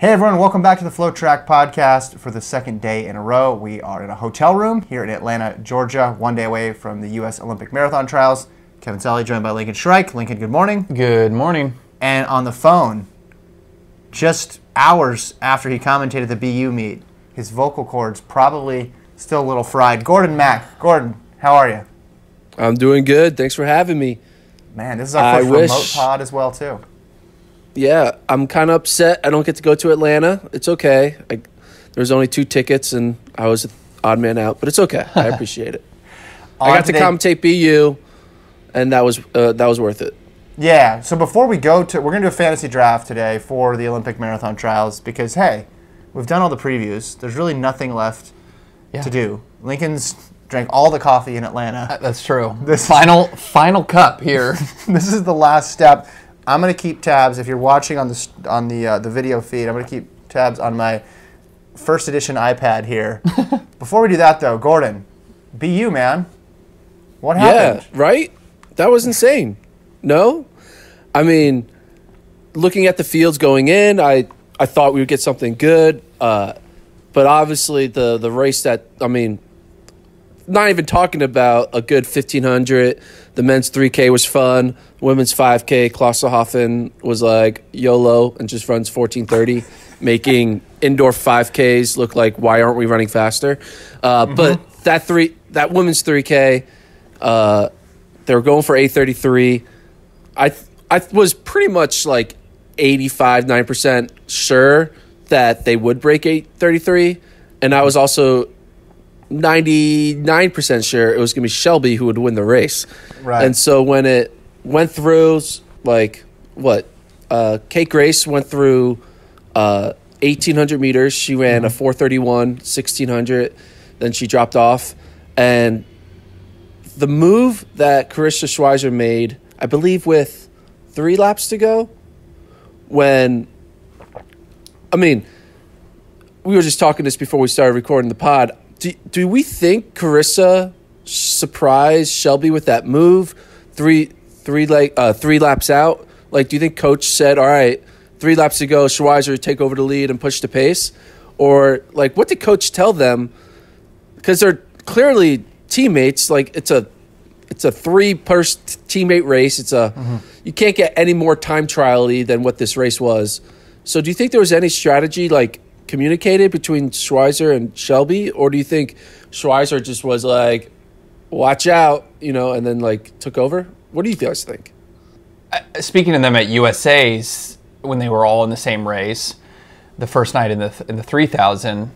Hey everyone, welcome back to the FloTrack podcast for the second day in a row. We are in a hotel room here in Atlanta, Georgia, one day away from the U.S. Olympic Marathon Trials. Kevin Sally joined by Lincoln Shrike. Lincoln, good morning. Good morning. And on the phone, just hours after he commentated the BU meet, his vocal cords probably still a little fried. Gordon Mack. Gordon, how are you? I'm doing good. Thanks for having me. Man, this is our first remote pod as well, too. Yeah, I'm kind of upset I don't get to go to Atlanta. It's okay. There's only 2 tickets, and I was an odd man out, but it's okay. I appreciate it. I got to commentate BU, and that was worth it. Yeah, so before we go to, we're going to do a fantasy draft today for the Olympic Marathon Trials because, hey, we've done all the previews. There's really nothing left to do. Lincoln's drank all the coffee in Atlanta. That's true. This final cup here. This is the last step. I'm going to keep tabs. If you're watching on the video feed, I'm going to keep tabs on my first edition iPad here. Before we do that, though, Gordon, BU, man. What happened? Yeah, right? That was insane. No? I mean, looking at the fields going in, I thought we would get something good. But obviously the race that, I mean, not even talking about a good 1,500. The men's 3K was fun. Women's 5K, Klosterhoffen was like YOLO and just runs 14:30, making indoor 5Ks look like why aren't we running faster? But that women's 3K, they were going for 8:33. I was pretty much like 85-9% sure that they would break 8:33, and I was also 99% sure it was going to be Shelby who would win the race. Right. And so when it went through, like, Kate Grace went through 1,800 meters. She ran a 4:31, 1,600. Then she dropped off. And the move that Karissa Schweizer made, I believe with 3 laps to go, we were just talking this before we started recording the pod. Do we think Karissa surprised Shelby with that move? Three laps out. Like, do you think Coach said, "All right, 3 laps to go, Schweizer take over the lead and push the pace," or like what did Coach tell them? Because they're clearly teammates. Like it's a 3-person teammate race. You can't get any more time trial-y than what this race was. So, do you think there was any strategy like communicated between Schweizer and Shelby, or do you think Schweizer just was like, watch out, and then like took over? What do you guys think? Speaking to them at USA's, when they were all in the same race, the first night in the 3,000,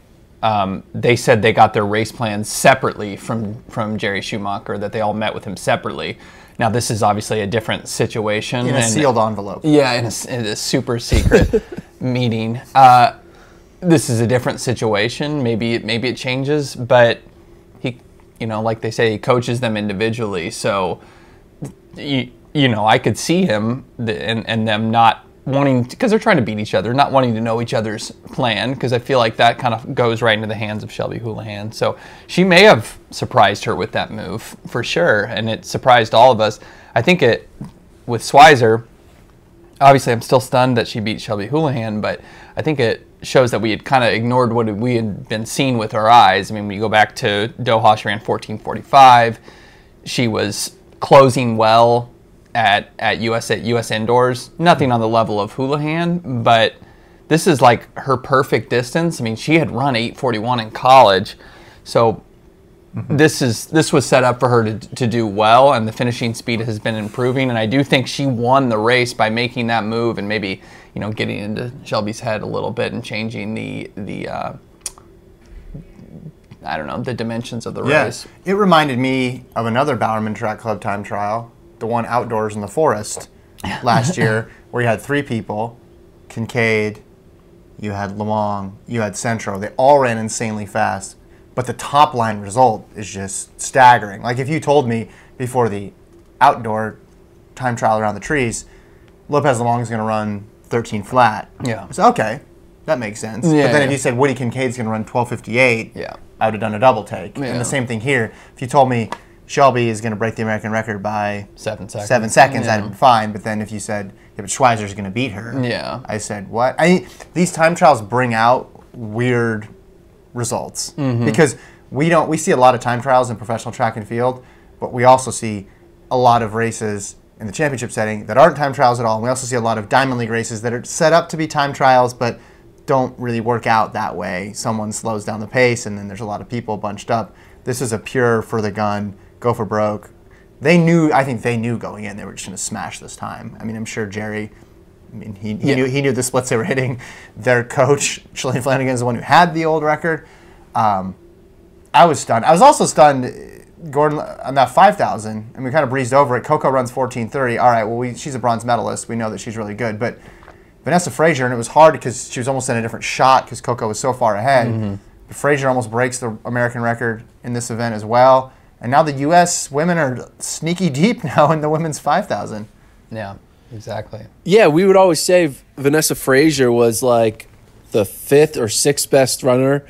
they said they got their race plans separately from Jerry Schumacher, that they all met with him separately. Now, this is obviously a different situation. In a sealed envelope. Yeah, in a super secret meeting. This is a different situation. Maybe it changes, but he, like they say, he coaches them individually. So, I could see him and them not wanting, because they're trying to beat each other, not wanting to know each other's plan, because I feel like that kind of goes right into the hands of Shelby Houlihan. So she may have surprised her with that move for sure, and it surprised all of us. I think with Schweizer, obviously I'm still stunned that she beat Shelby Houlihan, but I think it shows that we had kind of ignored what we had been seeing with our eyes. I mean, when you go back to Doha, she ran 14:45. She was closing well at US indoors. Nothing on the level of Houlihan, but this is like her perfect distance. I mean, she had run 8:41 in college, so this was set up for her to do well, and the finishing speed has been improving. And I do think she won the race by making that move and maybe getting into Shelby's head a little bit and changing the I don't know, the dimensions of the race. It reminded me of another Bowerman Track Club time trial, the one outdoors in the forest last year, where you had 3 people, Kincaid, you had Lamong, you had Centro. They all ran insanely fast, but the top line result is just staggering. Like if you told me before the outdoor time trial around the trees, Lopez Lamong is going to run 13 flat. Yeah. I said, okay, that makes sense. Yeah, but then if you said Woody Kincaid's going to run 12:58, yeah, I would have done a double take. Yeah. And the same thing here. If you told me Shelby is going to break the American record by 7 seconds. 7 seconds, Yeah. I'd been fine. But then if you said, but Schweizer's going to beat her, Yeah. I said, what? These time trials bring out weird results because we see a lot of time trials in professional track and field, but we also see a lot of races in the championship setting that aren't time trials at all. And we also see a lot of Diamond League races that are set up to be time trials, but don't really work out that way. Someone slows down the pace, and then there's a lot of people bunched up. This is a pure for the gun, go for broke. I think they knew going in they were just going to smash this time. I mean, I'm sure Jerry, he knew the splits they were hitting. Their coach, Shalane Flanagan, is the one who had the old record. I was stunned. I was also stunned, Gordon, on that 5,000, and we kind of breezed over it. Coco runs 14:30. All right, well, she's a bronze medalist. We know that she's really good. But Vanessa Frazier, and it was hard because she was almost in a different shot because Coco was so far ahead. But Frazier almost breaks the American record in this event as well. And now the U.S. women are sneaky deep now in the women's 5,000. Yeah, exactly. Yeah, we would always say Vanessa Frazier was like the 5th or 6th best runner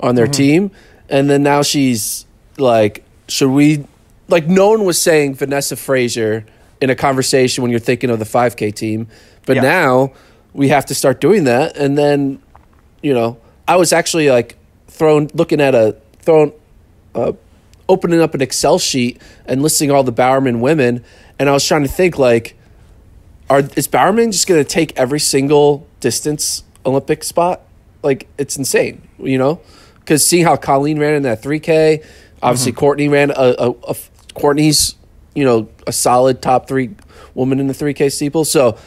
on their team. And then now she's like, should we, like no one was saying Vanessa Frazier in a conversation when you're thinking of the 5K team. But now we have to start doing that. And then, I was actually like opening up an Excel sheet and listing all the Bowerman women. And I was trying to think like, is Bowerman just going to take every single distance Olympic spot? Like, it's insane, Because seeing how Colleen ran in that 3K, obviously Courtney ran Courtney's, a solid top 3 woman in the 3K steeple. So,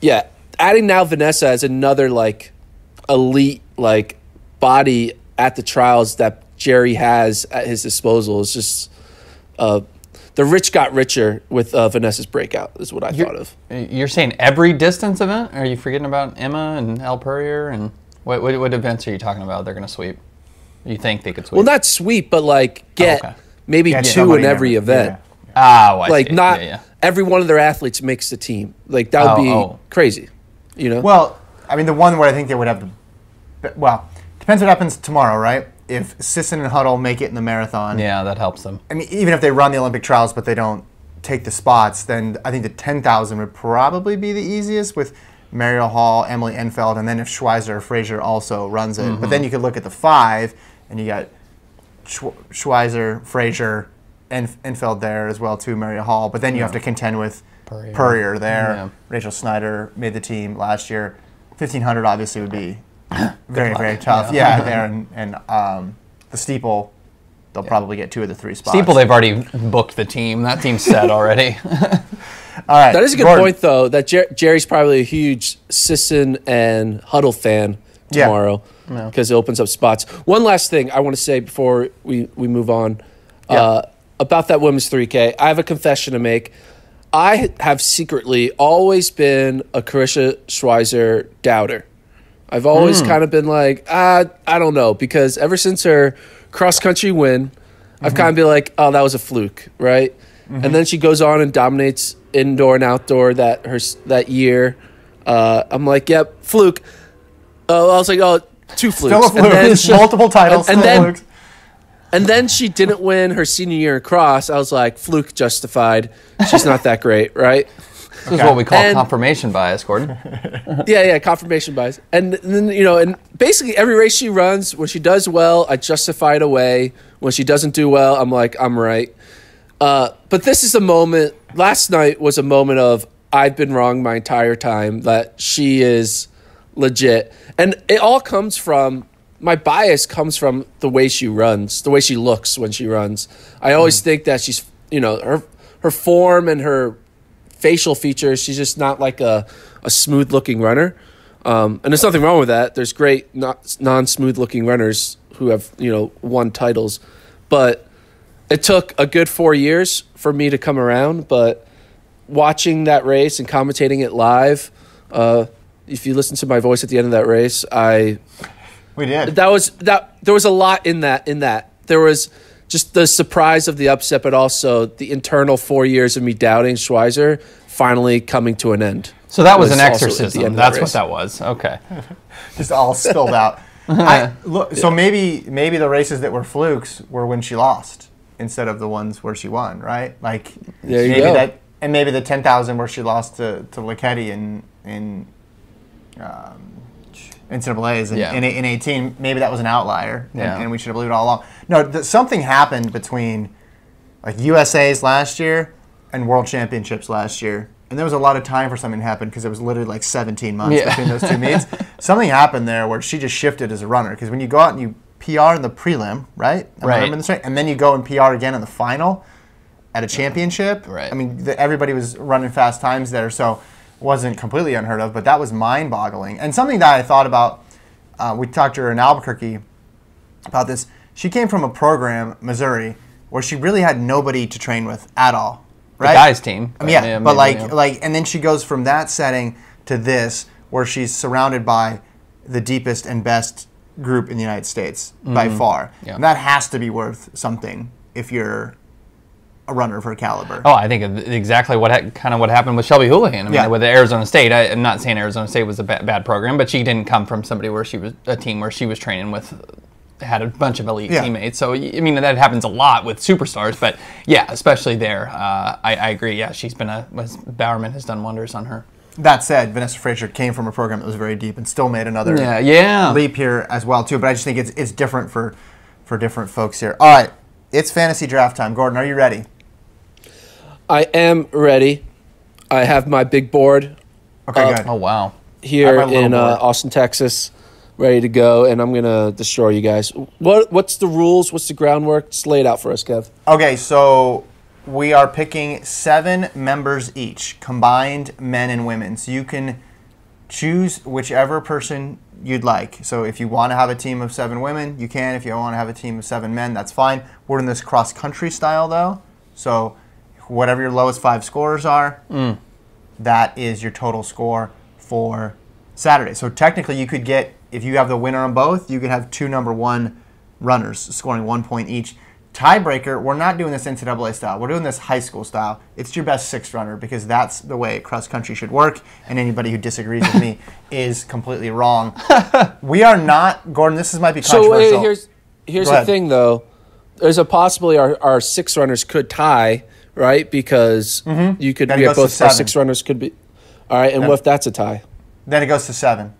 yeah, adding now Vanessa as another like elite like body at the trials that Jerry has at his disposal is just the rich got richer with Vanessa's breakout is what I thought of. You're saying every distance event? Are you forgetting about Emma and El Purrier and what events are you talking about? They're going to sweep. You think they could sweep? Well, not sweep, but like get maybe 2 in every event. Yeah. I like see. not every one of their athletes makes the team. Like that would be crazy. Well, I mean, the one where I think they would have to. Well, depends what happens tomorrow, right? If Sisson and Huddle make it in the marathon, that helps them. I mean, even if they run the Olympic trials but they don't take the spots, then I think the 10,000 would probably be the easiest with Mariel Hall, Emily Enfeld, and then if Schweizer or Frazier also runs it. But then you could look at the 5, and you got Schweizer, Frazier, Enfeld there as well too, Mariel Hall. But then you have to contend with Purrier there. Yeah. Rachel Snyder made the team last year. 1,500 obviously would be very, very tough. There and the steeple, they'll probably get 2 of the 3 spots. Steeple, they've already booked the team. That team's set already. All right, that is a good point, though, that Jerry's probably a huge Sisson and Huddle fan tomorrow because it opens up spots. One last thing I want to say before we move on about that women's 3K. I have a confession to make. I have secretly always been a Karissa Schweizer doubter. I've always kind of been like, I don't know, because ever since her cross-country win, I've kind of been like, oh, that was a fluke, right? And then she goes on and dominates indoor and outdoor that year. I'm like, yep, fluke. I was like, 2 flukes. Still a fluke. And then multiple titles, flukes. And then she didn't win her senior year in cross. I was like, fluke justified. She's not that great, right? This is what we call confirmation bias, Gordon. Confirmation bias. And then, and basically every race she runs, when she does well, I justify it away. When she doesn't do well, I'm like, I'm right. But this is a moment, last night was a moment of, I've been wrong my entire time, that she is legit. And it all comes from, my bias comes from the way she runs, the way she looks when she runs. I always think that she's, her form and her facial features, she's just not like a smooth-looking runner. And there's nothing wrong with that. There's great non-smooth-looking runners who have, won titles. But it took a good 4 years for me to come around. But watching that race and commentating it live, if you listen to my voice at the end of that race, we did. There was a lot in that. There was just the surprise of the upset, but also the internal 4 years of me doubting Schweizer finally coming to an end. So that was an exorcism. That's what that was. Okay. Just all spilled out. So maybe the races that were flukes were when she lost instead of the ones where she won, right? Like There you maybe go. that, and maybe the 10,000 where she lost to Lechetti in NCAA's in 18. Maybe that was an outlier, and we should have believed it all along. No, something happened between like USA's last year and World Championships last year. And there was a lot of time for something to happen because it was literally like 17 months between those two meets. Something happened there where she just shifted as a runner. Because when you go out and you PR in the prelim, right? Am I remembering this right? And then you go and PR again in the final at a championship. Right. I mean, everybody was running fast times there, so it wasn't completely unheard of. But that was mind-boggling. And something that I thought about, we talked to her in Albuquerque about this. She came from a program, Missouri, where she really had nobody to train with at all. Right? The guys' team. I mean, but and then she goes from that setting to this, where she's surrounded by the deepest and best group in the United States by far. Yeah. And that has to be worth something if you're a runner of her caliber. Oh, I think exactly what happened with Shelby Houlihan. I mean, with Arizona State. I'm not saying Arizona State was a bad program, but she didn't come from somebody where she was a team where she was training with. Had a bunch of elite teammates, so I mean that happens a lot with superstars, but yeah, especially there. I agree. Yeah, Bowerman has done wonders on her. That said, Vanessa Frazier came from a program that was very deep and still made another leap here as well too. But I just think it's different for different folks here. All right, it's fantasy draft time. Gordon, are you ready? I am ready. I have my big board. Okay, good. Oh wow! Here in Austin, Texas. Ready to go, and I'm going to destroy you guys. What's the rules? What's the groundwork? Just lay it out for us, Kev. Okay, so we are picking 7 members each, combined men and women. So you can choose whichever person you'd like. So if you want to have a team of 7 women, you can. If you want to have a team of 7 men, that's fine. We're in this cross-country style, though. So whatever your lowest 5 scorers are, that is your total score for Saturday. So technically you could get, if you have the winner on both, you could have 2 number 1 runners scoring 1 point each. Tiebreaker, we're not doing this NCAA style. We're doing this high school style. It's your best 6th runner because that's the way cross-country should work, and anybody who disagrees with me is completely wrong. We are not, Gordon, this might be controversial. So here's the thing, though. There's a possibility our 6 runners could tie, right? Because you could be both our 6 runners could be. All right, and what if that's a tie? Then it goes to 7.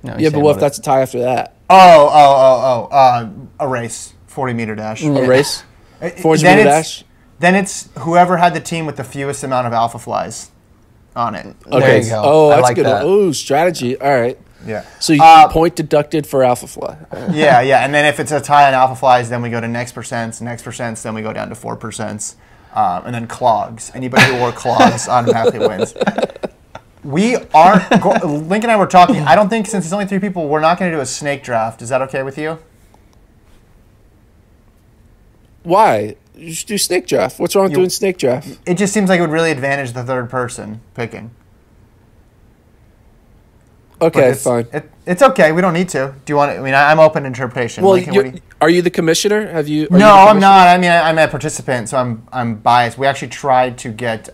No, yeah, but what if that's a tie after that? A race, 40-meter dash. A race? 40-meter dash? Then it's whoever had the team with the fewest amount of alpha flies on it. Okay. There you go. Oh, that's like good. That. Oh, strategy. All right. Yeah. So you point deducted for alpha fly. Yeah. And then if it's a tie on alpha flies, then we go to next percents, then we go down to 4%, and then clogs. Anybody who wore clogs automatically wins. We aren't. Link and I were talking. I don't think, since it's only 3 people, we're not going to do a snake draft. Is that okay with you? Why? You should do snake draft. What's wrong with doing snake draft? It just seems like it would really advantage the 3rd person picking. Okay, fine. It's okay. We don't need to. Do you want? I mean, I'm open to interpretation. Well, are you the commissioner? No, I'm not. I mean, I'm a participant, so I'm biased. We actually tried to get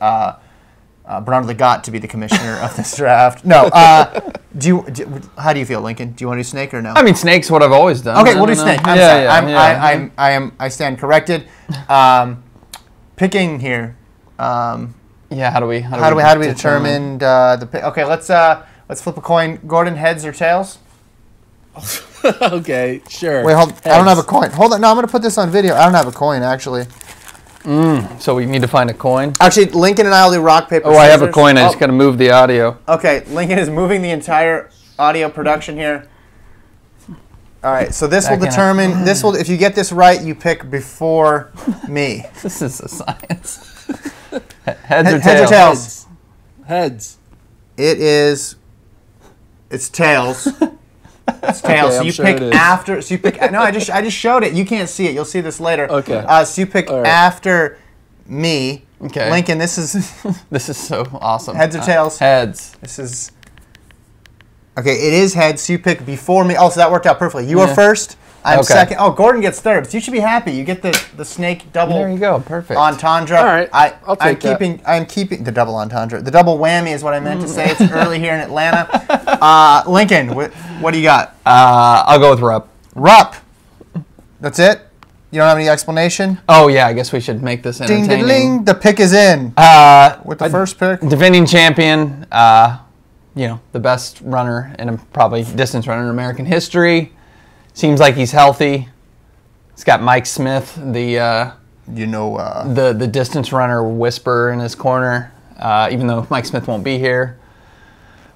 Bernardo Legat to be the commissioner of this draft. No. How do you feel, Lincoln? Do you want to do snake or no? I mean, snake's what I've always done. Okay, we'll do snake. I'm sorry. I stand corrected. Picking here. How do we determine the pick? Okay, let's flip a coin. Gordon, heads or tails? Okay, sure. Wait, hold. Heads. I don't have a coin. Hold on. No, I'm going to put this on video. I don't have a coin, actually. So we need to find a coin? Actually, Lincoln and I will do rock, paper, scissors. I have a coin. I just got to move the audio. Okay, Lincoln is moving the entire audio production here. All right, so this will determine. If you get this right, you pick before me. This is a science. Heads or tails? Heads or tails? Heads. It's tails. It's tails. Okay, so you pick after. So you pick. No, I just showed it. You can't see it. You'll see this later. Okay. So you pick after me. Okay. Lincoln, this is. This is so awesome. Heads or tails? Heads. This is. Okay, it is heads. So you pick before me. Oh, so that worked out perfectly. You were first. I'm second. Oh, Gordon gets 3rd. So you should be happy. You get the snake double. There you go. Perfect. Entendre. All right. I'm keeping the double entendre. The double whammy is what I meant to say. It's early here in Atlanta. Lincoln, what do you got? I'll go with Rupp. Rupp. That's it? You don't have any explanation? Oh, yeah, I guess we should make this Ding, entertaining. ding, ding. The pick is in. With the first pick. Defending champion, the best runner probably distance runner in American history. Seems like he's healthy. He's got Mike Smith, the distance runner whisperer in his corner, even though Mike Smith won't be here,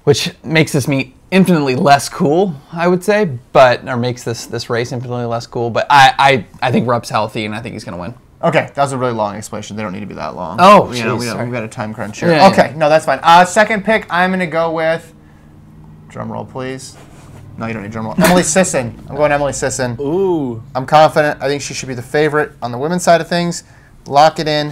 which makes this meet infinitely less cool, I would say, or makes this race infinitely less cool. But I think Rupp's healthy, and I think he's going to win. Okay, that was a really long explanation. They don't need to be that long. Oh, we've got a time crunch here. Yeah, okay, no, that's fine. Second pick, I'm going to go with, drum roll, please. No, you don't need drum roll. Emily Sisson. I'm going Emily Sisson. Ooh. I'm confident. I think she should be the favorite on the women's side of things. Lock it in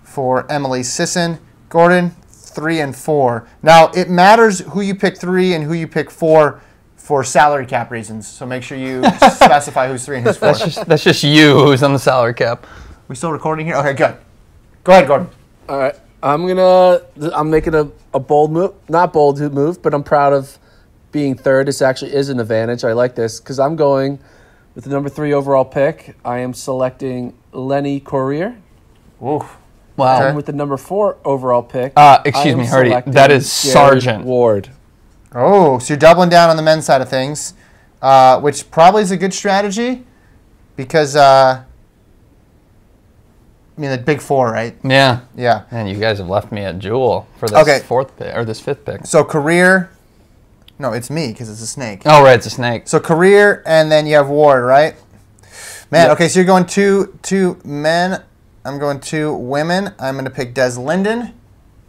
for Emily Sisson. Gordon, 3 and 4. Now, it matters who you pick 3 and who you pick 4 for salary cap reasons. So make sure you specify who's 3 and who's 4. That's just you who's on the salary cap. We still recording here? Okay, good. Go ahead, Gordon. All right. I'm making a bold move. Not bold move, but I'm proud of being third. This actually is an advantage. I like this because I'm going with the number 3 overall pick. I am selecting Lenny Courier. Oof. Wow. And with the number 4 overall pick, excuse me, Hardy. That is Sergeant Ward. Oh, so you're doubling down on the men's side of things, which probably is a good strategy because, the big 4, right? Yeah. Yeah. Man, you guys have left me at Jewel for this fourth pick, or this 5th pick. So Career, no, it's me because it's a snake. Oh, right, it's a snake. So Career, and then you have Ward, right? Man, okay, so you're going two men. I'm going 2 women. I'm going to pick Des Linden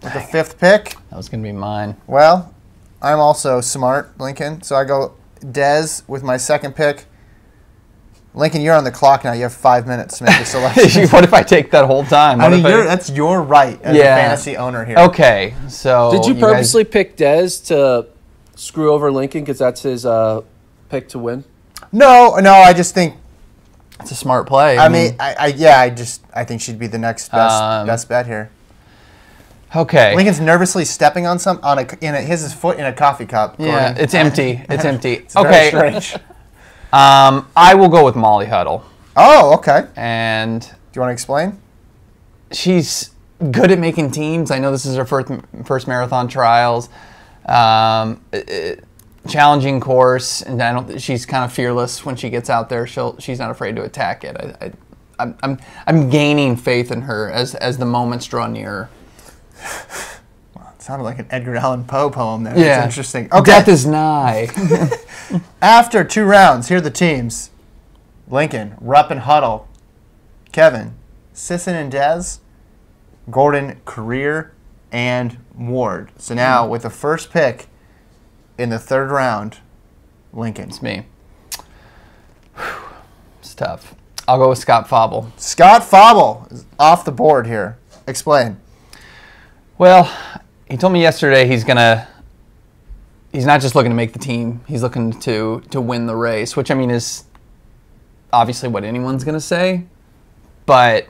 with the 5th pick. That was going to be mine. Well, I'm also smart, Lincoln. So I go Des with my 2nd pick. Lincoln, you're on the clock now. You have 5 minutes to make the selection. What if I take that whole time? That's your right as a fantasy owner here. Okay, so did you purposely pick Des to screw over Lincoln because that's his pick to win? No, I just think it's a smart play. I mean, I think she'd be the next best bet here. Okay. Lincoln's nervously stepping on his foot in a coffee cup. Yeah, Gordon. it's empty. It's empty. It's very strange. I will go with Molly Huddle. Oh, okay. And do you want to explain? She's good at making teams. I know this is her first marathon trials. Challenging course, and she's kind of fearless when she gets out there. She's not afraid to attack it. I'm gaining faith in her as the moments draw nearer. Well, it sounded like an Edgar Allan Poe poem there. Yeah. That's interesting. Okay. Death is nigh. After 2 rounds, here are the teams. Lincoln, Rupp and Huddle. Kevin, Sisson and Des. Gordon, Career, and Ward. So now with the first pick in the 3rd round, Lincoln. It's me. It's tough. I'll go with Scott Fauble. Scott Fauble is off the board here. Explain. Well, he told me yesterday he's not just looking to make the team. He's looking to win the race, which is obviously what anyone's going to say. But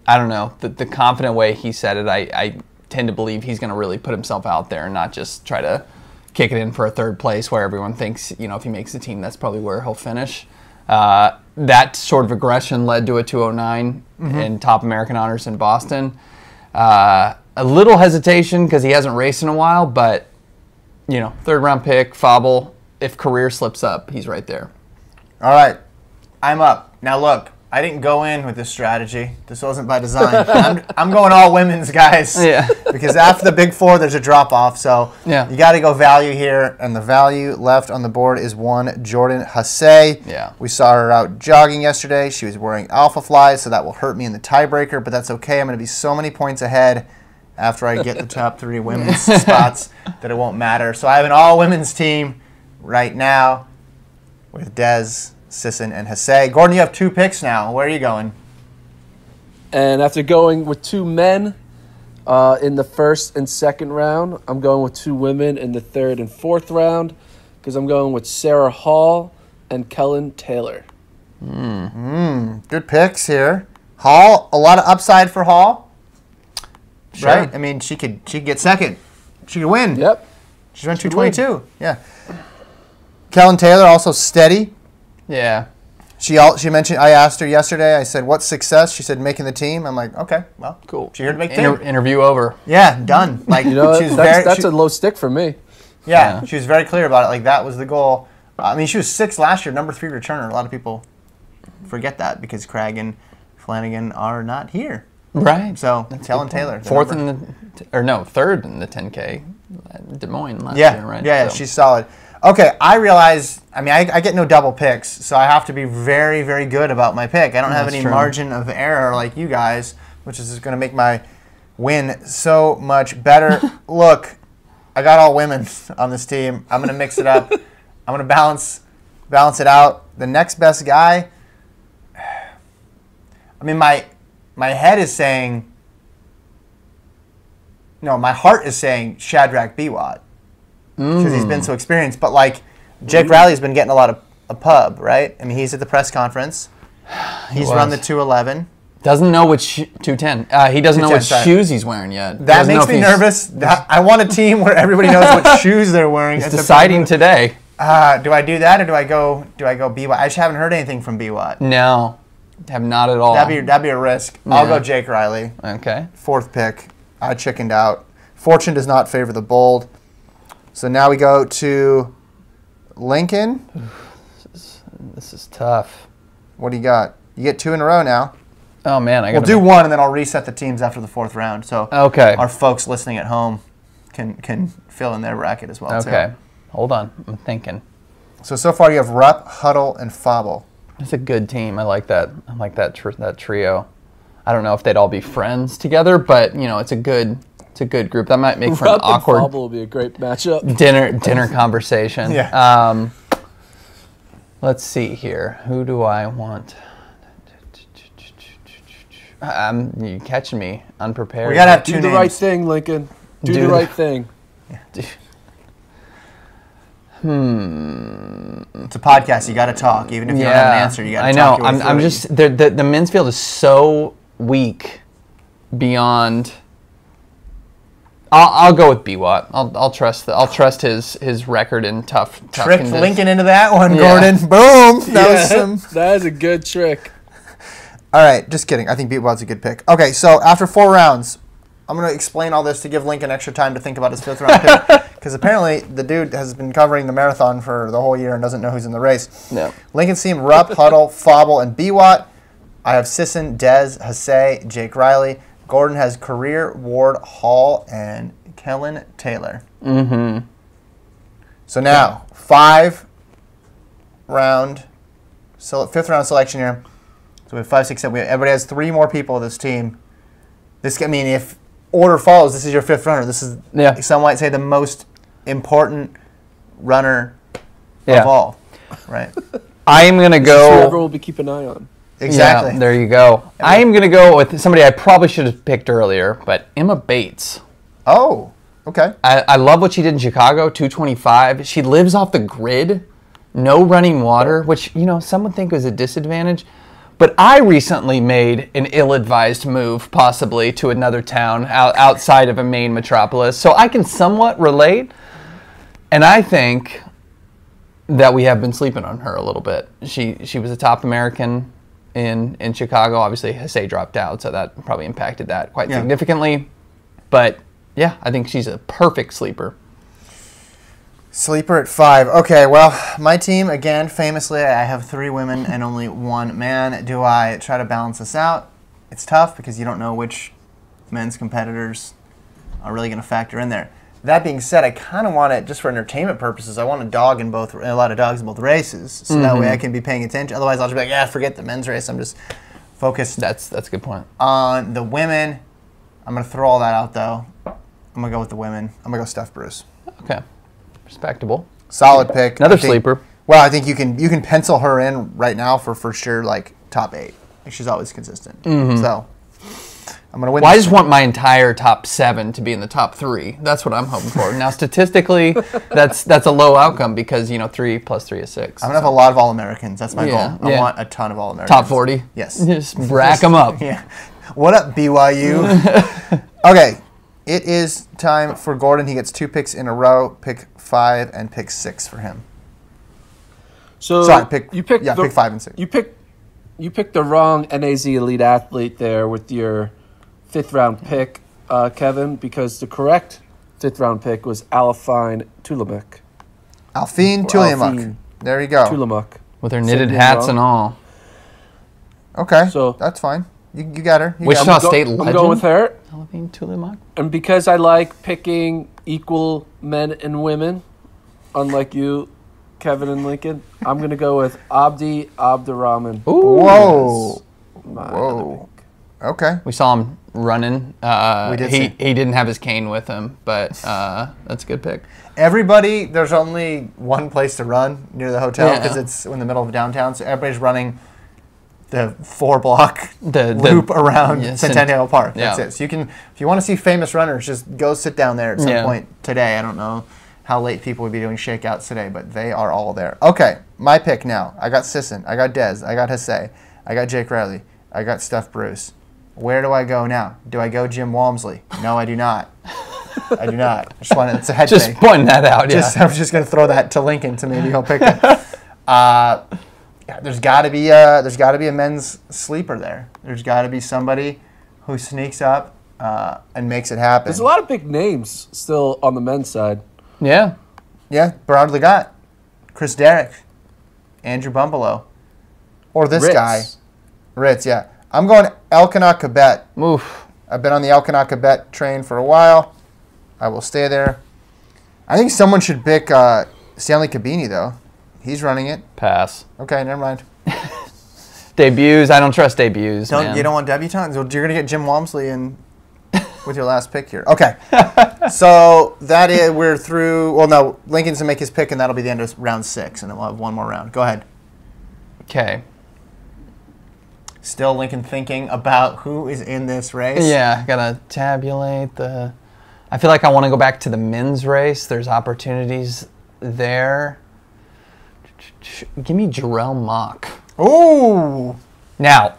I don't know. The confident way he said it, I tend to believe he's going to really put himself out there and not just try to kick it in for a 3rd place where everyone thinks, if he makes the team, that's probably where he'll finish. That sort of aggression led to a 2:09 in top American honors in Boston. A little hesitation because he hasn't raced in a while, but 3rd round pick, Fauble. If Career slips up, he's right there. All right, I'm up. Now look, I didn't go in with this strategy. This wasn't by design. I'm going all women's, guys. Yeah. Because after the big 4, there's a drop-off. So you got to go value here. And the value left on the board is 1 Jordan Hussey. Yeah. We saw her out jogging yesterday. She was wearing Alpha Fly, so that will hurt me in the tiebreaker. But that's okay. I'm going to be so many points ahead after I get the top 3 women's spots that it won't matter. So I have an all-women's team right now with Des, Sisson, and Hussey. Gordon, you have 2 picks now. Where are you going? And after going with 2 men in the 1st and 2nd round, I'm going with 2 women in the 3rd and 4th round because I'm going with Sarah Hall and Kellen Taylor. Good picks here. Hall, a lot of upside for Hall. Sure. Right? She could get 2nd. She could win. Yep. She's run 2:22. Yeah. Kellen Taylor, also steady. Yeah. She mentioned, I asked her yesterday, I said, what's success? She said, making the team. I'm like, okay, well, Cool. She here to make the team. Interview over. Yeah, done. Like, You know, she was that's a low stick for me. yeah, she was very clear about it. Like, that was the goal. I mean, she was 6th last year, number 3 returner. A lot of people forget that because Craig and Flanagan are not here. Right. So, Taylor Taylor. Third in the 10K. Des Moines last Yeah, year, right? yeah, So- she's solid. Okay, I realize, I get no double picks, so I have to be very, very good about my pick. I don't have That's any true. margin of error like you guys, which is going to make my win so much better. Look, I got all women on this team. I'm going to mix it up. I'm going to balance it out. The next best guy, I mean, my head is saying, no, my heart is saying Shadrach Biwott because he's been so experienced. But like Jake Riley's been getting a lot of a pub, right? I mean, he's at the press conference. He's run the 211. Doesn't know which 210. He doesn't know 210, which sorry. shoes he's wearing yet. That Doesn't know makes if me he's- nervous. I want a team where everybody knows what shoes they're wearing. He's at the deciding pub. today. Do I do that or do I go Biwott? I just haven't heard anything from Biwott. No, have not at all. That'd be a risk. I'll Yeah. go Jake Riley. Okay. 4th pick. I chickened out. Fortune does not favor the bold. So now we go to Lincoln. This is tough. What do you got? You get 2 in a row now. Oh man, We'll do 1 and then I'll reset the teams after the 4th round. So Okay. our folks listening at home can fill in their bracket as well. Okay. Too. Hold on. I'm thinking. So far you have Rupp, Huddle, and Fobble. It's a good team. I like that. I like that that trio. I don't know if they'd all be friends together, but it's a good group. That might make for an Rupp and awkward Fobble will be a great matchup. dinner conversation. Yeah. Let's see here. Who do I want? You catching me unprepared. We gotta have 2 Do the names. right thing, Lincoln. Do the right thing. It's a podcast. You got to talk, even if you don't have an answer. You got to I talk. know. I'm just the men's field is so weak beyond. I'll go with Biwott. I'll trust his record in tough Tricked conditions. Lincoln into that one, Yeah. Gordon. Boom. That was some. That is a good trick. All right, just kidding. I think Beatwott's a good pick. Okay, so after 4 rounds, I'm going to explain all this to give Lincoln extra time to think about his 5th round pick. Because apparently the dude has been covering the marathon for the whole year and doesn't know who's in the race. No. Lincoln's team, Rupp, Huddle, Fobble, and Biwott. I have Sisson, Dez, Hasse, Jake Riley. Gordon has Career, Ward, Hall, and Kellen Taylor. Mm-hmm. So now, 5th round selection here. So we have 5, 6, 7. Everybody has 3 more people of this team. If order follows, this is your 5th runner. This is, some might say, the most important runner of all. Right? I am going to go. Whoever will be keep an eye on. Exactly. Yeah, there you go. I am going to go with somebody I probably should have picked earlier, but Emma Bates. Oh, okay. I love what she did in Chicago, 225. She lives off the grid, no running water, which, some would think was a disadvantage. But I recently made an ill-advised move, possibly, to another town outside of a main metropolis. So I can somewhat relate. And I think that we have been sleeping on her a little bit. She was a top American in Chicago. Obviously, Hasse dropped out, so that probably impacted that quite significantly. But, yeah, I think she's a perfect sleeper. Sleeper at 5. Okay, well, my team, again, famously, I have 3 women and only 1 man. Do I try to balance this out? It's tough because you don't know which men's competitors are really going to factor in there. That being said, I kind of want it, just for entertainment purposes, I want a lot of dogs in both races, so that way I can be paying attention. Otherwise, I'll just be like, forget the men's race. I'm just focused That's a good point. on the women. I'm going to throw all that out, though. I'm going to go with the women. I'm going to go Steph Bruce. Okay. Respectable. Solid pick. Another sleeper. Well, I think you can pencil her in right now for sure, like top 8. Like, she's always consistent. So I'm gonna win. Well, I this just want my entire top 7 to be in the top 3. That's what I'm hoping for. Now, statistically, that's a low outcome because 3 plus 3 is 6. I'm gonna have a lot of All-Americans. That's my Yeah, goal. yeah. I want a ton of All-Americans. Top 40. Yes. Just rack them up. Yeah. What up, BYU? Okay. It is time for Gordon. He gets 2 picks in a row. Pick 5 and pick 6 for him. So Sorry, pick you picked pick 5 and 6. You picked the wrong NAZ elite athlete there with your 5th round pick, Kevin, because the correct 5th round pick was Alphine Tulimak. Alphine Tulimak. There you go. Tulimak. With her knitted hats and all. Okay, So that's fine. You got her. You Wichita got her. State I'm legend. going with her. Alphine Tulimak. And because I like picking equal men and women, unlike you, Kevin and Lincoln, I'm going to go with Abdi Abdurrahman. Whoa. My Whoa. Okay. We saw him running. We did see. He didn't have his cane with him, but that's a good pick. Everybody, there's only one place to run near the hotel because Yeah. it's in the middle of downtown. So everybody's running the 4-block The loop around yeah, Centennial Park. That's yeah. it. So you can, if you want to see famous runners, just go sit down there at some Yeah. point today. I don't know how late people would be doing shakeouts today, but they are all there. Okay, my pick now. I got Sisson. I got Dez. I got Hesse. I got Jake Riley. I got Steph Bruce. Where do I go now? Do I go Jim Walmsley? No, I do not. I do not. It's a head Just fake. pointing that out, yeah. I was just going to throw that to Lincoln to maybe he'll pick it. Yeah, there's got to be a men's sleeper there. There's got to be somebody who sneaks up and makes it happen. There's a lot of big names still on the men's side. Yeah. Yeah, Bernard Legat, Chris Derrick, Andrew Bumbalo, or this Ritz. guy, Ritz. Yeah, I'm going Elkanah Kabet. Oof. I've been on the Elkanah Kabet train for a while. I will stay there. I think someone should pick Stanley Cabini though. He's running it. Pass. Okay, never mind. Debuts. I don't trust debuts, man. You don't want debutantes? Well, you're going to get Jim Walmsley in with your last pick here. Okay. So that is, we're through. Well, no, Lincoln's going to make his pick, and that'll be the end of round 6, and then we'll have one more round. Go ahead. Okay. Still Lincoln thinking about who is in this race. Yeah, gotta tabulate the... I feel like I want to go back to the men's race. There's opportunities there. Give me Jarrell Mock. Ooh. Now,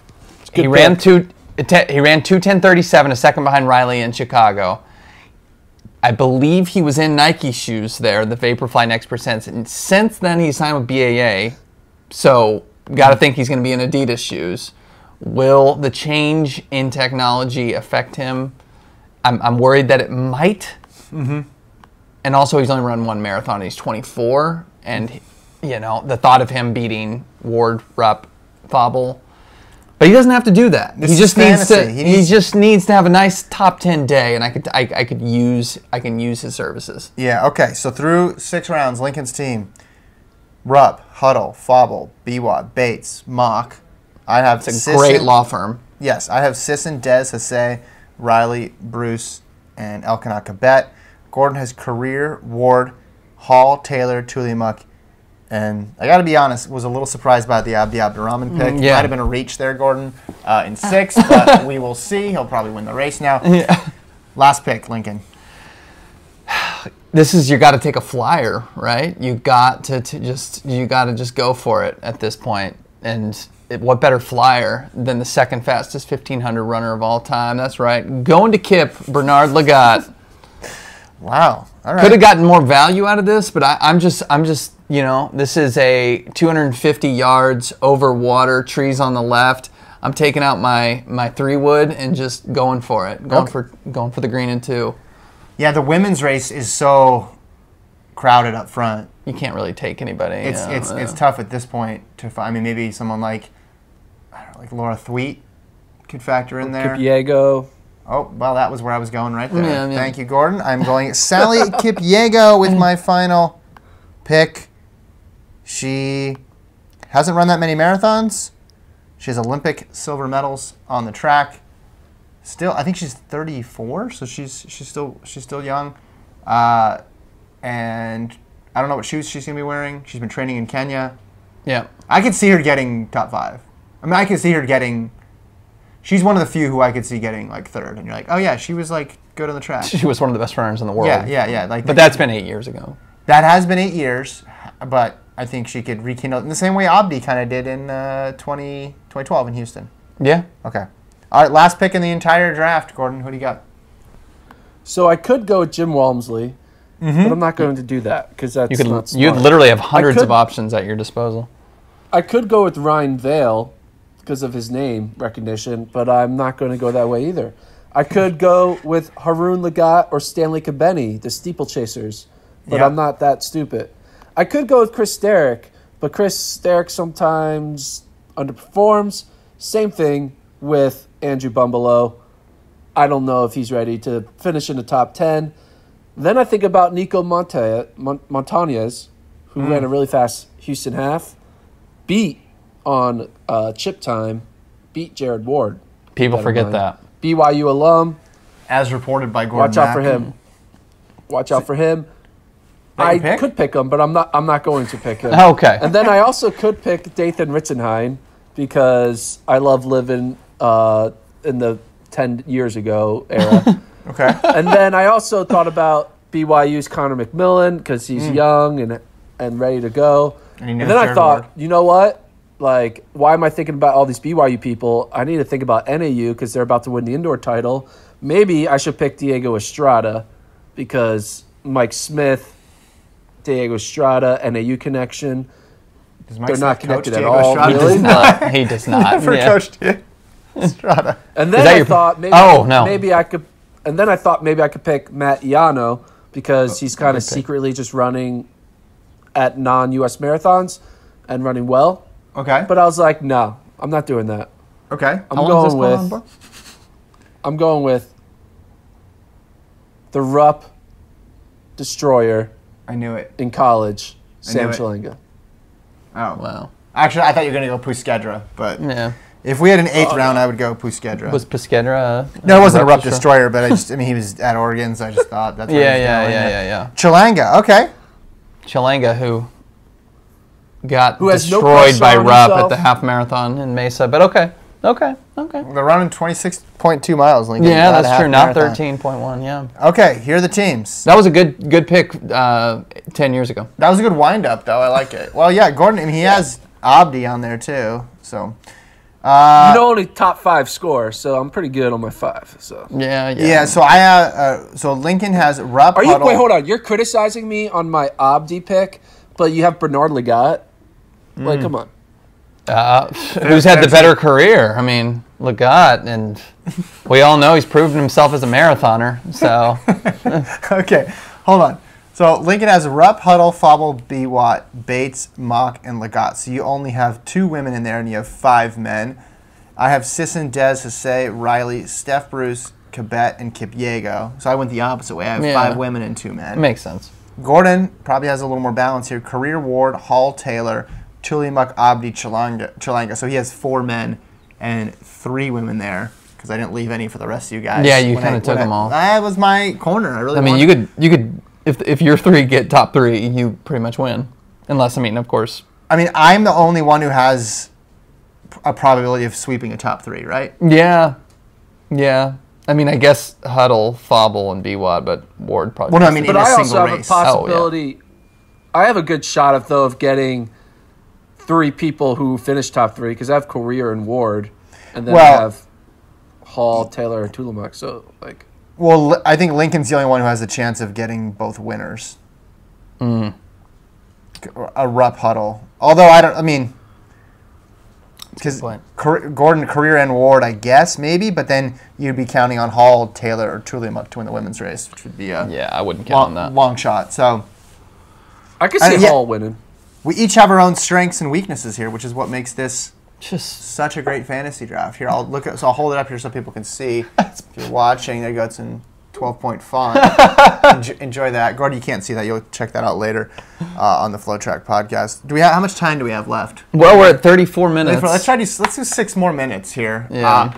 he good ran pick. 2:10:37, a second behind Riley in Chicago. I believe he was in Nike shoes there, the Vaporfly Next Percents, and since then he signed with BAA. So, got to think he's going to be in Adidas shoes. Will the change in technology affect him? I'm worried that it might. Mm-hmm. And also, he's only run one marathon. He's 24, and you know the thought of him beating Ward, Rupp, Fauble. But he doesn't have to do that. This He is just needs to. fantasy. He just needs to have a nice top 10 day, and I can use his services. Yeah, okay. So through 6 rounds, Lincoln's team, Rupp, Huddle, Fauble, Biwa, Bates, Mock. I have It's a great law firm. Yes, I have Sisson, Dez, Hesse, Riley, Bruce, and Elkanah Kabet. Gordon has Career, Ward, Hall, Taylor, Tuliamuk, and I got to be honest, was a little surprised by the Abdi Abdurrahman pick. Yeah. Might have been a reach there, Gordon, in 6, but we will see. He'll probably win the race now. Yeah. Last pick, Lincoln. This is, you got to take a flyer, right? You got to just go for it at this point. And what better flyer than the second fastest 1500 runner of all time? That's right, going to Kip, Bernard Legat. Wow. All right. Could have gotten more value out of this, but I'm just, this is a 250 yards over water, trees on the left. I'm taking out my 3-wood and just going for it, going for the green and 2. Yeah, the women's race is so crowded up front. You can't really take anybody. It's tough at this point to find. I mean, maybe someone like Laura Thweet could factor in there. Kipyego. Oh, well, that was where I was going right there. Yeah. Thank you, Gordon. I'm going Sally Kipyego with my final pick. She hasn't run that many marathons. She has Olympic silver medals on the track. Still, I think she's 34, so she's still young. And I don't know what shoes she's going to be wearing. She's been training in Kenya. Yeah. I could see her getting top 5. I mean, I could see her getting... She's one of the few who I could see getting, 3rd. And you're like, oh, yeah, she was, good on the track. She was one of the best runners in the world. Yeah. But that's been 8 years ago. That has been 8 years, but I think she could rekindle in the same way Abdi kind of did in 2012 in Houston. Yeah. Okay. All right, last pick in the entire draft, Gordon. Who do you got? So I could go with Jim Walmsley, but I'm not going to do that because that's not smart. You literally have hundreds of options at your disposal. I could go with Ryan Vale because of his name recognition, but I'm not going to go that way either. I could go with Haroon Lagat or Stanley Kabeni, the steeplechasers, but I'm not that stupid. I could go with Chris Derrick, but Chris Derrick sometimes underperforms. Same thing with Andrew Bumbalow. I don't know if he's ready to finish in the top 10. Then I think about Nico Montañez, who ran a really fast Houston half, beat on chip time, beat Jared Ward. People forget that. BYU alum. As reported by Gordon Watch out for him. Watch out for him. I could pick him, but I'm not going to pick him. Okay. And then I also could pick Dathan Ritzenheim because I love living in the 10 years ago era. Okay. And then I also thought about BYU's Connor McMillan because he's young and ready to go. And then I thought, you know what? Like, why am I thinking about all these BYU people? I need to think about NAU because they're about to win the indoor title. Maybe I should pick Diego Estrada because Mike Smith, Diego Estrada, NAU connection. They're not connected at all. Really? He does not. Never coached Diego Estrada. And then I thought maybe I could. And then I thought maybe I could pick Matt Iano because he's kind of secretly just running at non-US marathons and running well. Okay. But I was like, no, I'm not doing that. Okay. I'm going with the Rupp destroyer. I knew it. In college, Sam Chalinga. Oh. Wow. Actually, I thought you were going to go Puskedra, but if we had an 8th round, I would go Puskedra. Was Puskedra? No, it wasn't a Rupp destroyer, but I mean, he was at Oregon, so I just thought that's where yeah. Chilanga, okay. Chilanga, who got has no destroyed by Rupp himself. at the half marathon in Mesa, but okay. They're running 26.2 miles, Lincoln. Yeah, that's true. Not 13.1. Yeah. Okay, here are the teams. That was a good pick 10 years ago. That was a good wind-up, though. I like it. Well, yeah, Gordon, I mean, he has Abdi on there, too. So, only top 5 score, so I'm pretty good on my 5. So Yeah, so Lincoln has Rupp. Wait, hold on. You're criticizing me on my Abdi pick, but you have Bernard Lagat? Like, come on. Who's had the better career? I mean, Lagat, and we all know he's proven himself as a marathoner. So, okay, hold on. So Lincoln has Rupp, Huddle, Fauble, Biwott, Bates, Mock, and Lagat. So you only have 2 women in there, and you have 5 men. I have Sisson, Des, Hesse, Riley, Steph Bruce, Cabet, and Kipyego. So I went the opposite way. I have 5 women and 2 men. Makes sense. Gordon probably has a little more balance here. Career Ward, Hall, Taylor, Tuliamuk, Abdi, Chilanga. So he has 4 men and 3 women there because I didn't leave any for the rest of you guys. Yeah, you kind of took them all. That was my corner. I mean, you could if your 3 get top 3, you pretty much win. Unless, I mean, of course. I mean, I'm the only one who has a probability of sweeping a top 3, right? Yeah. I mean, I guess Huddle, Fauble, and Biwott, but Ward probably. Well, no, I mean, but in a I single also have race. a possibility. I have a good shot of getting 3 people who finish top 3 because I have Career and Ward, and then I have Hall, Taylor, and Tuliamuk. So like. Well, I think Lincoln's the only one who has a chance of getting both winners. A Rupp, Huddle. Although because Gordon, Career, and Ward, I guess, maybe, but then you'd be counting on Hall, Taylor, or Tuliamuk to win the women's race, which would be I wouldn't count on that. Long shot. So I could see Hall winning. We each have our own strengths and weaknesses here, which is what makes this just such a great fantasy draft. Here, I'll hold it up here so people can see. If you're watching, there you go. It's in 12-point font. Enjoy that. Gordon, you can't see that. You'll check that out later on the FloTrack podcast. How much time do we have left? Well, we're at 34 minutes. Let's do 6 more minutes here. Yeah.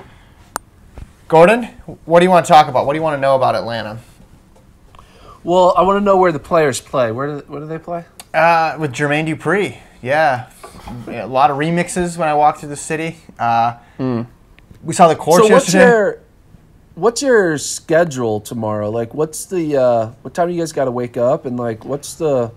Gordon, what do you want to talk about? What do you want to know about Atlanta? Well, I want to know where the players play. Where do they play? With Jermaine Dupri. Yeah. A lot of remixes when I walked through the city. We saw the course yesterday. What's your schedule tomorrow? Like, what's the what time do you guys got to wake up, and like, what's the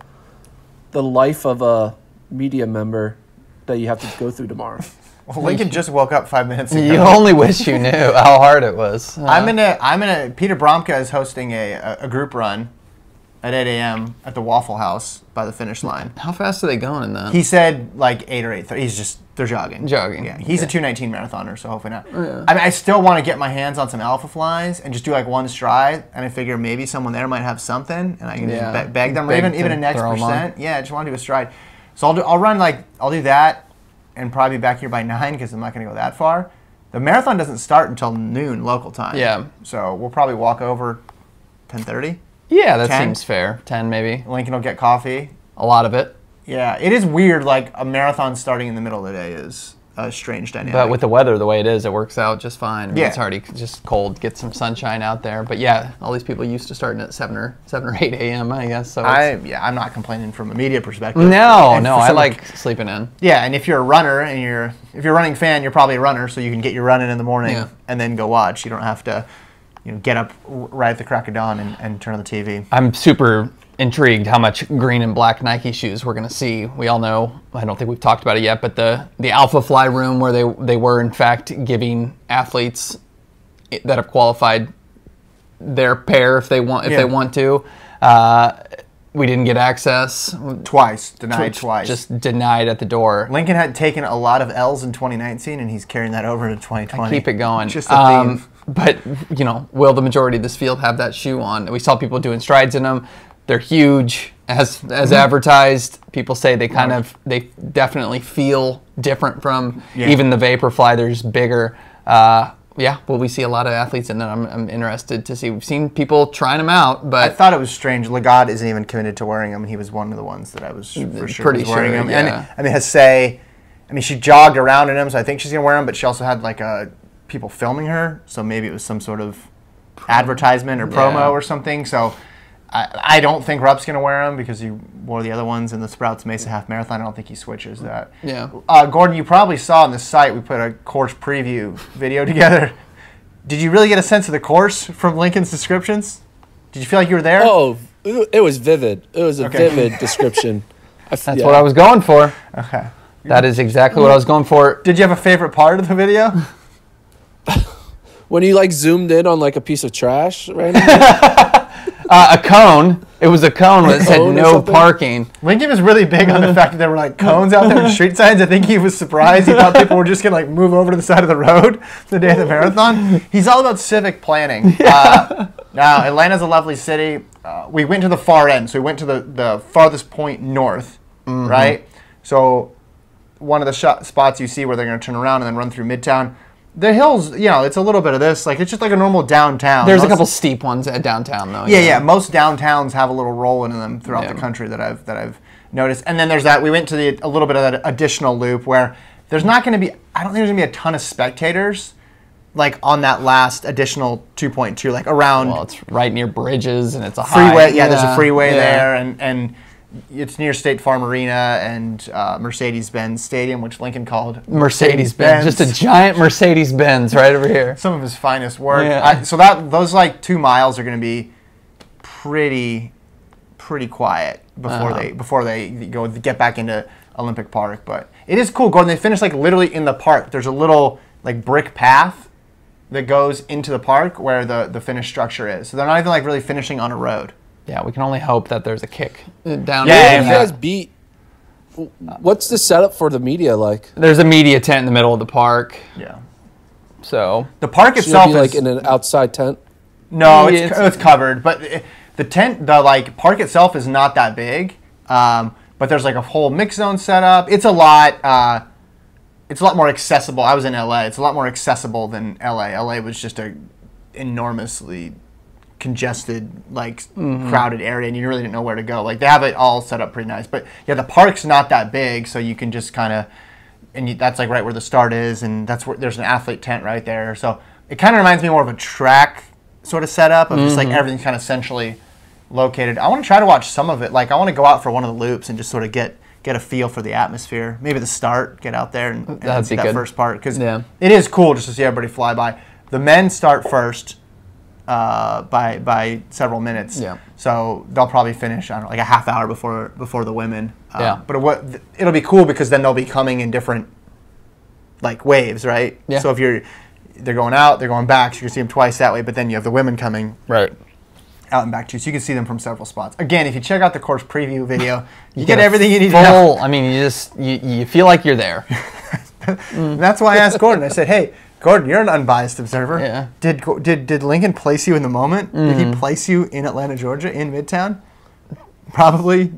life of a media member that you have to go through tomorrow? Well, Lincoln just woke up 5 minutes ago. You only wish you knew how hard it was. I'm in a Peter Bromka is hosting a group run at 8 a.m. at the Waffle House by the finish line. How fast are they going in that? He said like 8 or 8:30. They're jogging. Jogging. Yeah, he's a 2:19 marathoner, so hopefully not. Oh, yeah. I mean, I still want to get my hands on some alpha flies and just do like one stride, and I figure maybe someone there might have something, and I can just beg them, or even a next percent. Yeah, I just want to do a stride. So I'll do that, and probably be back here by 9 because I'm not going to go that far. The marathon doesn't start until noon local time. Yeah. So we'll probably walk over 10:30. Yeah, that 10? seems fair. 10 maybe. Lincoln will get coffee. A lot of it. Yeah, it is weird. Like a marathon starting in the middle of the day is a strange dynamic. But with the weather the way it is, it works out just fine. I mean, Yeah. It's already just cold. Get some sunshine out there. But yeah, all these people used to starting at 7 or 8 a.m. I guess. So I'm not complaining from a media perspective. No, And I like sleeping in. Yeah, and if you're a runner and if you're a running fan, you're probably a runner, so you can get your run in the morning and then go watch. You don't have to, get up right at the crack of dawn and turn on the TV. I'm super intrigued how much green and black Nike shoes we're going to see. We all know, I don't think we've talked about it yet, but the Alpha Fly room where they were in fact giving athletes that have qualified their pair if they want to. We didn't get access. Denied twice. Just denied at the door. Lincoln had taken a lot of L's in 2019, and he's carrying that over into 2020. Keep it going. Just a theme. But, will the majority of this field have that shoe on? We saw people doing strides in them. They're huge, as advertised. People say they definitely feel different from even the Vaporfly. They're just bigger. Will we see a lot of athletes in them? I'm interested to see. We've seen people trying them out, but I thought it was strange. Legat isn't even committed to wearing them, and he was one of the ones that I was for sure pretty was wearing sure, them. yeah. And Hesse, she jogged around in them, so I think she's gonna wear them. But she also had like people filming her, so maybe it was some sort of advertisement or promo or something. So I don't think Rupp's going to wear them because he wore the other ones in the Sprouts Mesa Half Marathon. I don't think he switches that. Yeah. Gordon, you probably saw on the site we put a course preview video together. Did you really get a sense of the course from Lincoln's descriptions? Did you feel like you were there? Oh, it was vivid. It was a vivid description. That's what I was going for. Okay. That is exactly what I was going for. Did you have a favorite part of the video? When you zoomed in on a piece of trash, right? A cone. It was a cone that said no parking. Lincoln was really big on the fact that there were cones out there and street signs. I think he was surprised. He thought people were just going to move over to the side of the road the day of the marathon. He's all about civic planning. Now, Atlanta's a lovely city. We went to the far end. So we went to the farthest point north, right? So one of the spots you see where they're going to turn around and then run through Midtown. The hills, it's a little bit of this. It's just like a normal downtown. There's a couple steep ones at downtown, though. Yeah. Most downtowns have a little roll in them throughout the country that I've noticed. And then there's that. We went to a little bit of that additional loop where there's not going to be. I don't think there's going to be a ton of spectators, on that last additional 2.2, around. Well, it's right near bridges and it's a freeway. high. Yeah, there's a freeway there, and it's near State Farm Arena and Mercedes-Benz Stadium, which Lincoln called Mercedes-Benz. Just a giant Mercedes-Benz right over here. Some of his finest work. Yeah. So those 2 miles are going to be pretty quiet before they get back into Olympic Park. But it is cool. Gordon, they finish literally in the park. There's a little brick path that goes into the park where the finish structure is. So they're not even really finishing on a road. Yeah, we can only hope that there's a kick down. Yeah, you guys beat. What's the setup for the media like? There's a media tent in the middle of the park. Yeah. So the park itself is in an outside tent. No, it's covered, but the tent, the park itself is not that big. But there's a whole mix zone set up. It's a lot. It's a lot more accessible. I was in LA. It's a lot more accessible than LA. LA was just a enormously congested, crowded area, and you really didn't know where to go. They have it all set up pretty nice. But yeah, the park's not that big, so you can just kind of, that's right where the start is, and that's where there's an athlete tent right there. So it kind of reminds me more of a track sort of setup of just everything's kind of centrally located. I want to try to watch some of it. I want to go out for one of the loops and just sort of get a feel for the atmosphere. Maybe the start, get out there and see that first part, because it is cool just to see everybody fly by. The men start first. By several minutes. Yeah. So they'll probably finish, I don't know, a half hour before the women. Yeah. But it'll be cool because then they'll be coming in different waves, right? Yeah. So if they're going out, they're going back, so you can see them twice that way. But then you have the women coming. Right. out and back too, so you can see them from several spots. Again, if you check out the course preview video, you get everything you need to know. I mean, you feel like you're there. That's why I asked Gordon. I said, "Hey, Gordon, you're an unbiased observer. Yeah. Did Lincoln place you in the moment? Did he place you in Atlanta, Georgia, in Midtown? Probably,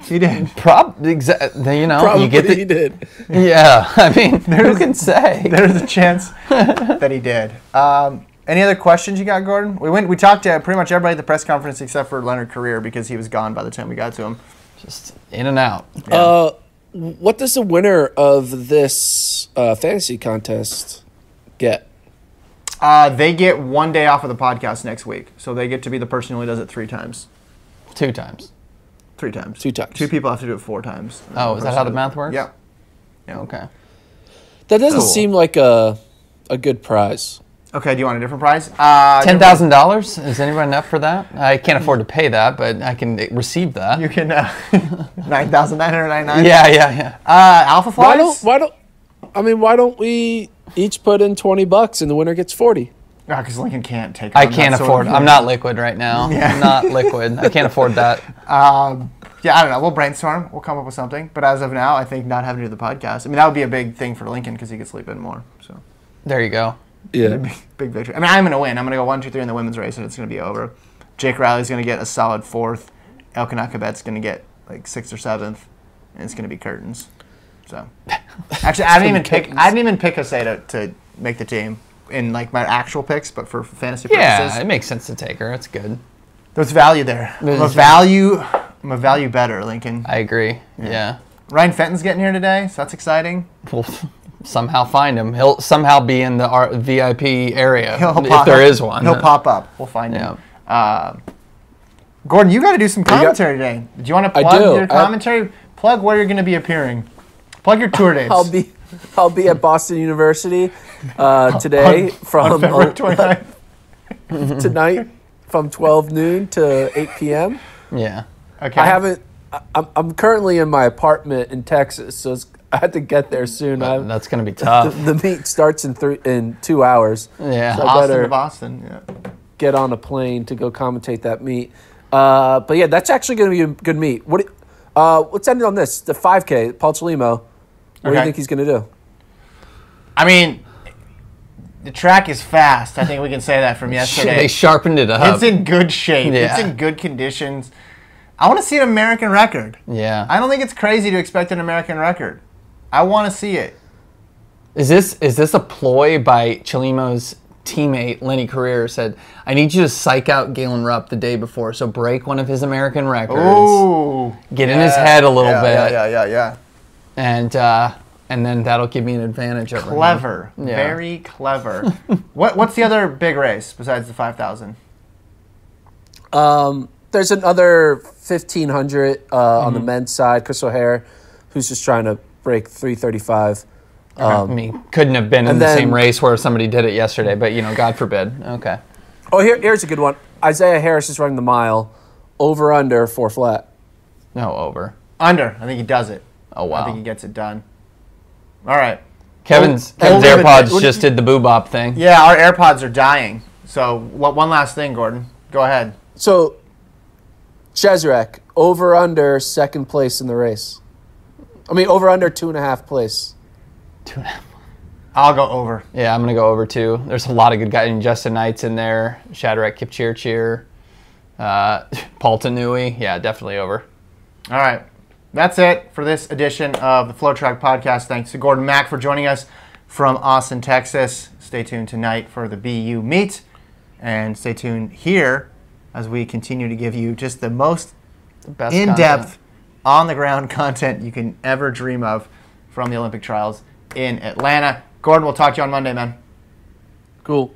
he did. Probably you get he did. Yeah, I mean, who can say? There's a chance that he did. Any other questions you got, Gordon? We talked to pretty much everybody at the press conference except for Leonard Carrier because he was gone by the time we got to him. Just in and out. Yeah. What does the winner of this fantasy contest get? They get 1 day off of the podcast next week, so they get to be the person who only does it 3 times. 2 times. 3 times. 2 times. 2 people have to do it 4 times. Oh, is that how the math works? Yeah. Okay. That doesn't Cool. seem like a good prize. Okay, do you want a different prize? $10,000? Is anyone up for that? I can't afford to pay that, but I can receive that. You can $9,999. Yeah. Alpha Flies? Why don't we each put in $20 and the winner gets 40? Because Lincoln can't take. I can't afford. I'm not liquid right now. Yeah. I'm not liquid. I can't afford that. Yeah, I don't know. We'll brainstorm. We'll come up with something. But as of now, I think not having to do the podcast. I mean, that would be a big thing for Lincoln because he could sleep in more. So there you go. Yeah. Big victory. I mean, I'm going to win. I'm going to go 1, 2, 3 in the women's race, and it's going to be over. Jake Riley's going to get a solid 4th. Elkin Akabet's going to get like 6th or 7th, and it's going to be curtains. So, actually, I didn't even pick Jose to make the team in like my actual picks, but for fantasy purposes, Yeah, it makes sense to take her. It's good. There's value there. I'm a value better, Lincoln. I agree. Yeah. Ryan Fenton's getting here today, so that's exciting. We'll somehow find him. He'll somehow be in the VIP area if there is one. He'll pop up. We'll find him. Gordon, you got to do some commentary today. Do you want to plug your commentary? Plug where you're going to be appearing. Plug your tour dates. I'll be at Boston University today on February 29th. Tonight from 12 noon to 8 p.m. Yeah. Okay. I'm currently in my apartment in Texas, so I had to get there soon. That's going to be tough. The meet starts in 2 hours. Yeah. So Austin to Boston. Yeah. Get on a plane to go commentate that meet. But yeah, that's actually going to be a good meet. Let's end it on this. The 5K, Paul Chelimo. What do you think he's going to do? I mean, the track is fast. I think we can say that from yesterday. They sharpened it up. It's in good shape. Yeah. It's in good conditions. I want to see an American record. Yeah. I don't think it's crazy to expect an American record. I want to see it. Is this a ploy by Chelimo's teammate, Lenny Carrier, said, I need you to psych out Galen Rupp the day before, so break one of his American records. Ooh. Get in his head a little bit. Yeah. And then that'll give me an advantage over him. Clever. Yeah. Very clever. What's the other big race besides the 5,000? There's another 1,500 on the men's side. Chris O'Hare, who's just trying to break 3:35. I mean, couldn't have been in the same race where somebody did it yesterday, but, God forbid. Okay. Oh, here's a good one. Isaiah Harris is running the mile. Over, under, 4 flat. No, over. Under. I think he does it. Oh, wow. I think he gets it done. All right. Kevin's AirPods just did the boo-bop thing. Yeah, our AirPods are dying. So one last thing, Gordon. Go ahead. So, Chesrek, over, under, 2nd place in the race. I mean, over, under, 2.5 place. 2.5. I'll go over. Yeah, I'm going to go over, too. There's a lot of good guys. And Justin Knight's in there. Shadrach Kipchirchir. Paul Tanui. Yeah, definitely over. All right. That's it for this edition of the FloTrack podcast. Thanks to Gordon Mack for joining us from Austin, Texas. Stay tuned tonight for the BU meet. And stay tuned here as we continue to give you just the most in-depth, on-the-ground content you can ever dream of from the Olympic trials in Atlanta. Gordon, we'll talk to you on Monday, man. Cool.